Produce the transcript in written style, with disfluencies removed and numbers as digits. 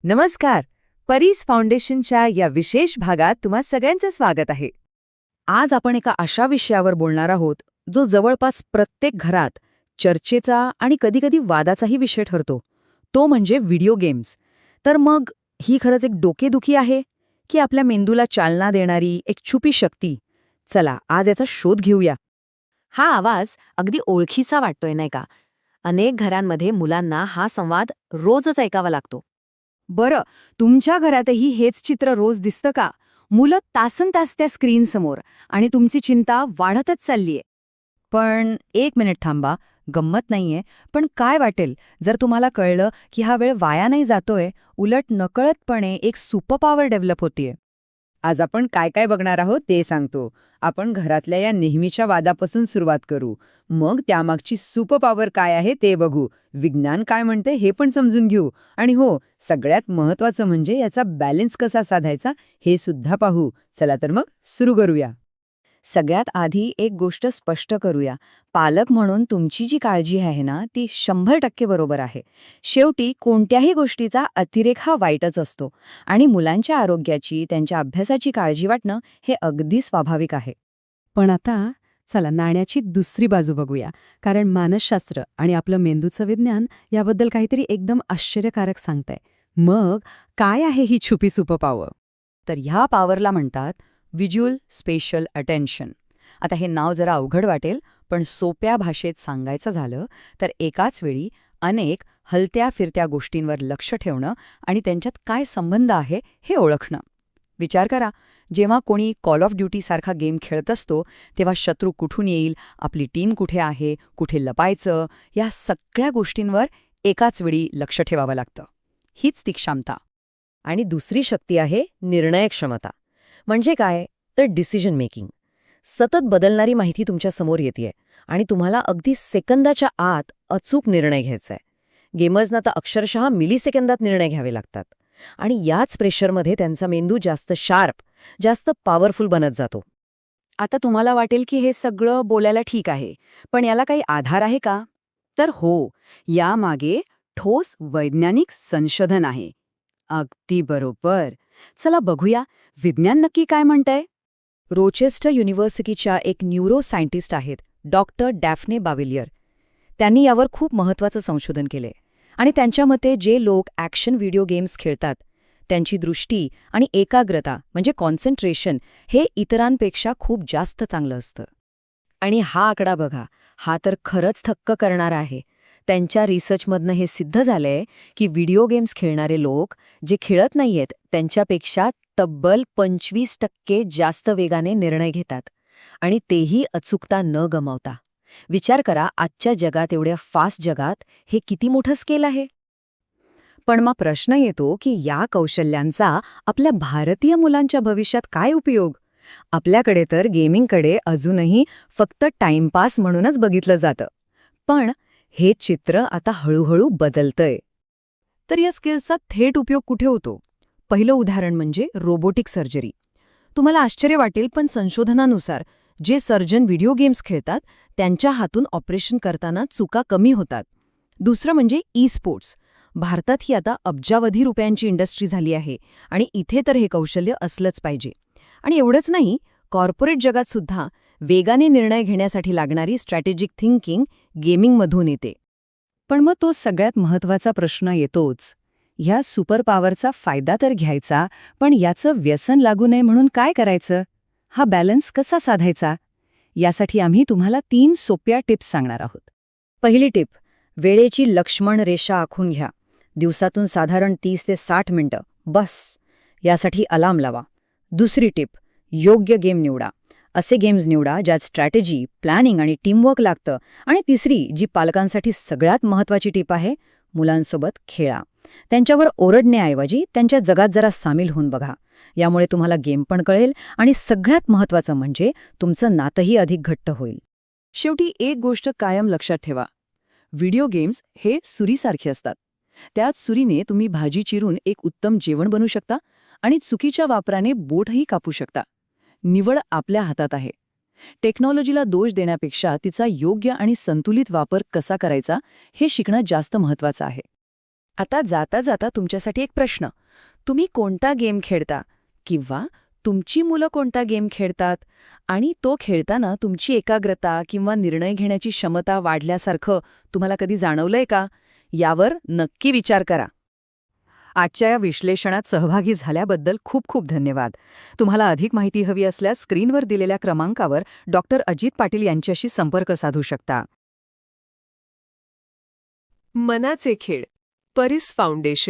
नमस्कार. परीस फाउंडेशनच्या या विशेष भागात तुम्हा सगळ्यांचं स्वागत आहे. आज आपण एका अशा विषयावर बोलणार आहोत जो जवळपास प्रत्येक घरात चर्चेचा आणि कधीकधी वादाचाही विषय ठरतो. तो म्हणजे व्हिडिओ गेम्स. तर मग ही खरंच एक डोकेदुखी आहे की आपल्या मेंदूला चालना देणारी एक छुपी शक्ती? चला आज याचा शोध घेऊया. हा आवाज अगदी ओळखीचा वाटतोय नाही का? अनेक घरांमध्ये मुलांना हा संवाद रोजच ऐकावा लागतो. बरं, तुमच्या घरातही हेच चित्र रोज दिसतं का? मुलं तासनतास त्या स्क्रीनसमोर आणि तुमची चिंता वाढतच चाललीये. पण एक मिनिट थांबा, गंमत नाहीये. पण काय वाटेल जर तुम्हाला कळलं की हा वेळ वाया नाही जातोय, उलट नकळतपणे एक सुपरपॉवर डेव्हलप होतीये? आज आपण काय काय बघणार आहोत ते सांगतो. आपण घरातल्या या नेहमीच्या वादापासून सुरुवात करू. मग त्यामागची सुपरपॉवर काय आहे ते बघू. विज्ञान काय म्हणते हे पण समजून घेऊ. आणि हो, सगळ्यात महत्त्वाचं म्हणजे याचा बॅलन्स कसा साधायचा हे सुद्धा पाहू. चला तर मग सुरू करूया. सगळ्यात आधी एक गोष्ट स्पष्ट करूया. पालक म्हणून तुमची जी काळजी आहे ना, ती 100% बरोबर आहे. शेवटी कोणत्याही गोष्टीचा अतिरेक हा वाईटच असतो आणि मुलांच्या आरोग्याची, त्यांच्या अभ्यासाची काळजी वाटणं हे अगदी स्वाभाविक आहे. पण आता चला नाण्याची दुसरी बाजू बघूया, कारण मानसशास्त्र आणि आपलं मेंदूचं विज्ञान याबद्दल काहीतरी एकदम आश्चर्यकारक सांगतंय. मग काय आहे ही छुपी सुपरपॉवर? तर ह्या पॉवरला म्हणतात व्हिज्युअल स्पेशल अटेन्शन. आता हे नाव जरा अवघड वाटेल, पण सोप्या भाषेत सांगायचं झालं तर एकाच वेळी अनेक हलत्या फिरत्या गोष्टींवर लक्ष ठेवणं आणि त्यांच्यात काय संबंध आहे हे ओळखणं. विचार करा, जेव्हा कोणी कॉल ऑफ ड्युटी सारखा गेम खेळत असतो तेव्हा शत्रू कुठून येईल, आपली टीम कुठे आहे, कुठे लपायचं, या सगळ्या गोष्टींवर एकाच वेळी लक्ष ठेवावं लागतं. हीच ती क्षमता. आणि दुसरी शक्ती आहे निर्णयक्षमता. म्हणजे काय तर डिसिजन मेकिंग. सतत बदलणारी माहिती तुमच्या समोर येतेय आणि तुम्हाला अगदी सेकंदाच्या आत अचूक निर्णय घ्यायचा आहे. गेमर्सना तर अक्षरशः मिलीसेकंदात निर्णय घ्यावे लागतात आणि याच प्रेशरमध्ये त्यांचा मेंदू जास्त शार्प, जास्त पॉवरफुल बनत जातो. आता तुम्हाला वाटेल की हे सगळं बोलायला ठीक आहे, पण याला काही आधार आहे का? तर हो, यामागे ठोस वैज्ञानिक संशोधन आहे. अगदी बरोबर. चला बघूया विज्ञान नक्की काय म्हणतंय. रोचेस्टर युनिव्हर्सिटीच्या एक न्यूरो सायंटिस्ट आहेत, डॉक्टर डॅफ्ने बाविलियर. त्यांनी यावर खूप महत्त्वाचं संशोधन केले आणि त्यांच्या मते जे लोक ॲक्शन व्हिडिओ गेम्स खेळतात त्यांची दृष्टी आणि एकाग्रता म्हणजे कॉन्सन्ट्रेशन हे इतरांपेक्षा खूप जास्त चांगलं असतं. आणि हा आकडा बघा, हा तर खरंच थक्क करणारा आहे. त्यांच्या रिसर्चमधनं हे सिद्ध झालंय की व्हिडिओ गेम्स खेळणारे लोक जे खेळत नाहीयेत त्यांच्यापेक्षा तब्बल 25% जास्त वेगाने निर्णय घेतात आणि तेही अचूकता न गमावता. विचार करा, आजच्या जगात, एवढ्या फास्ट जगात हे किती मोठं स्केल आहे. पण मग प्रश्न येतो की या कौशल्यांचा आपल्या भारतीय मुलांच्या भविष्यात काय उपयोग? आपल्याकडे तर गेमिंगकडे अजूनही फक्त टाइमपास म्हणूनच बघितलं जातं. पण हे चित्र आता हळूहळू बदलतंय. तर या स्किल्सचा थेट उपयोग कुठे होतो? पहिलं उदाहरण म्हणजे रोबोटिक सर्जरी. तुम्हाला आश्चर्य वाटेल, पण संशोधनानुसार जे सर्जन व्हिडिओ गेम्स खेळतात त्यांच्या हातून ऑपरेशन करताना चुका कमी होतात. दुसरं म्हणजे ई स्पोर्ट्स. भारतात ही आता अब्जावधी रुपयांची इंडस्ट्री झाली आहे आणि इथे तर हे कौशल्य असलंच पाहिजे. आणि एवढंच नाही, कॉर्पोरेट जगात सुद्धा वेगाने निर्णय घेण्यासाठी लागणारी स्ट्रॅटेजिक थिंकिंग गेमिंगमधून येते. पण मग तो सगळ्यात महत्त्वाचा प्रश्न येतोच. ह्या सुपरपॉवरचा फायदा तर घ्यायचा, पण याचं व्यसन लागू नये म्हणून काय करायचं? हा बॅलन्स कसा साधायचा? यासाठी आम्ही तुम्हाला 3 सोप्या टिप्स सांगणार आहोत. पहिली टिप, वेळेची लक्ष्मण रेषा आखून घ्या. दिवसातून साधारण 30 ते 60 मिनिटं बस. यासाठी अलार्म लावा. दुसरी टिप, योग्य गेम निवडा. असे गेम्स निवडा ज्यात स्ट्रॅटेजी, प्लॅनिंग आणि टीमवर्क लागतं. आणि तिसरी, जी पालकांसाठी सगळ्यात महत्त्वाची टिप आहे, मुलांसोबत खेळा. त्यांच्यावर ओरडण्याऐवजी त्यांच्या जगात जरा सामील होऊन बघा. यामुळे तुम्हाला गेम पण कळेल आणि सगळ्यात महत्त्वाचं म्हणजे तुमचं नातंही अधिक घट्ट होईल. शेवटी एक गोष्ट कायम लक्षात ठेवा. व्हिडिओ गेम्स हे सुरीसारखे असतात. त्याच सुरीने तुम्ही भाजी चिरून एक उत्तम जेवण बनवू शकता आणि चुकीच्या वापराने बोटही कापू शकता. निवड आपल्या हातात आहे. टेक्नॉलॉजीला दोष देण्यापेक्षा तिचा योग्य आणि संतुलित वापर कसा करायचा हे शिकणं जास्त महत्त्वाचं आहे. आता जाता जाता तुमच्यासाठी एक प्रश्न. तुम्ही कोणता गेम खेळता किंवा तुमची मुलं कोणता गेम खेळतात आणि तो खेळताना तुमची एकाग्रता किंवा निर्णय घेण्याची क्षमता वाढल्यासारखं तुम्हाला कधी जाणवलंय का? यावर नक्की विचार करा. आजच्या या विश्लेषणात सहभागी झाल्याबद्दल खूप खूप धन्यवाद. तुम्हाला अधिक माहिती हवी असल्यास स्क्रीनवर दिलेल्या क्रमांकावर डॉक्टर अजित पाटील यांच्याशी संपर्क साधू शकता. मनाचे खेळ, परिस फाउंडेशन.